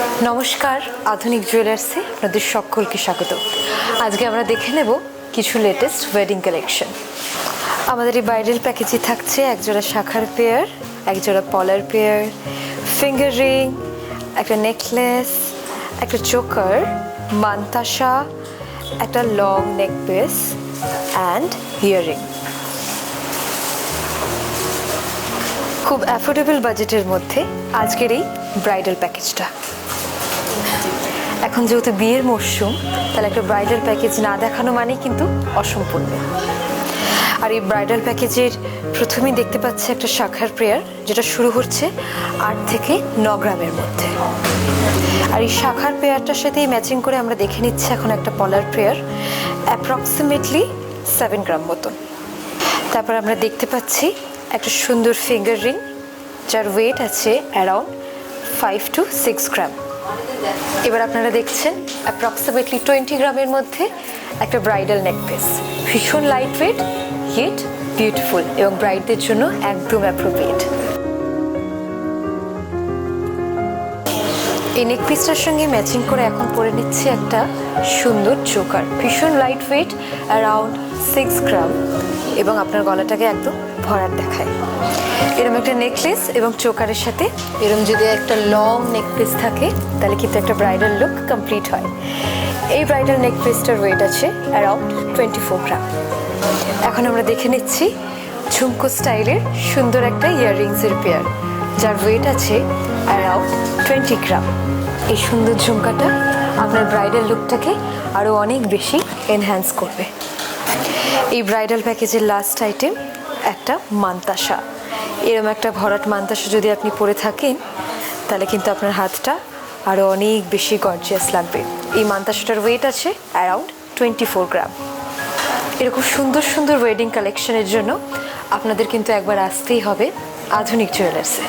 নমস্কার, আধুনিক জুয়েলার্সে আপনাদের সকলকে স্বাগত। আজকে আমরা দেখে নেব কিছু লেটেস্ট ওয়েডিং কালেকশন। আমাদের এই ব্রাইডাল প্যাকেজে থাকছে একজোড়া শাখার পেয়ার, একজোড়া পলার পেয়ার, ফিঙ্গার রিং, একটা নেকলেস, একটা চোকার, মান্তাসা, একটা long neck piece and earring. খুব অ্যাফোর্ডেবল বাজেটের মধ্যে আজকের এই ব্রাইডাল প্যাকেজটা। এখন যেহেতু বিয়ের মরশুম, তাহলে একটা ব্রাইডাল প্যাকেজ না দেখানো মানেই কিন্তু অসম্পূর্ণ। আর এই ব্রাইডাল প্যাকেজের প্রথমেই দেখতে পাচ্ছি একটা শাখার পেয়ার, যেটা শুরু হচ্ছে 8 থেকে 9 গ্রামের মধ্যে। আর এই শাখার পেয়ারটার সাথেই ম্যাচিং করে আমরা দেখে নিচ্ছি এখন একটা পলার পেয়ার, অ্যাপ্রক্সিমেটলি 7 গ্রাম মতন। তারপর আমরা দেখতে পাচ্ছি একটা সুন্দর ফিঙ্গার রিং, যার ওয়েট আছে অ্যারাউন্ড 5 to 6 গ্রাম। এবার আপনারা দেখছেন অ্যাপ্রক্সিমেটলি 20 গ্রামের মধ্যে একটা ব্রাইডাল নেকপিস, ভীষণ লাইট ওয়েট ইয়েট বিউটিফুল এবং ব্রাইডদের জন্য একদম অ্যাপ্রোপ্রিয়েট। এই নেকপিসটার সঙ্গে ম্যাচিং করে এখন পরে নিচ্ছি একটা সুন্দর চোকার, ভীষণ লাইট ওয়েট অ্যারাউন্ড 6 গ্রাম এবং আপনার গলাটাকে একদম ভরাট দেখায়। এরকম একটা নেকলেস এবং চোকারের সাথে এরকম যদি একটা লং নেকপিস থাকে, তাহলে কিন্তু একটা ব্রাইডাল লুক কমপ্লিট হয়। এই ব্রাইডাল নেকপিসটার ওয়েট আছে অ্যারাউন্ড 24 গ্রাম। এখন আমরা দেখে নিচ্ছি ঝুমকো স্টাইলের সুন্দর একটা ইয়াররিংসের পেয়ার, যার ওয়েট আছে অ্যারাউন্ড 20 গ্রাম। এই সুন্দর ঝুমকাটা আপনার ব্রাইডাল লুকটাকে আরও অনেক বেশি এনহ্যান্স করবে। এই ব্রাইডাল প্যাকেজের লাস্ট আইটেম একটা মান্তাসা। এরকম একটা ভরাট মান্তাসা যদি আপনি পরে থাকেন, তাহলে কিন্তু আপনার হাতটা আরও অনেক বেশি গর্জিয়াস লাগবে। এই মান্তাসাটার ওয়েট আছে অ্যারাউন্ড 24 গ্রাম। এরকম সুন্দর সুন্দর ওয়েডিং কালেকশনের জন্য আপনাদের কিন্তু একবার আসতেই হবে আধুনিক জুয়েলার্সে।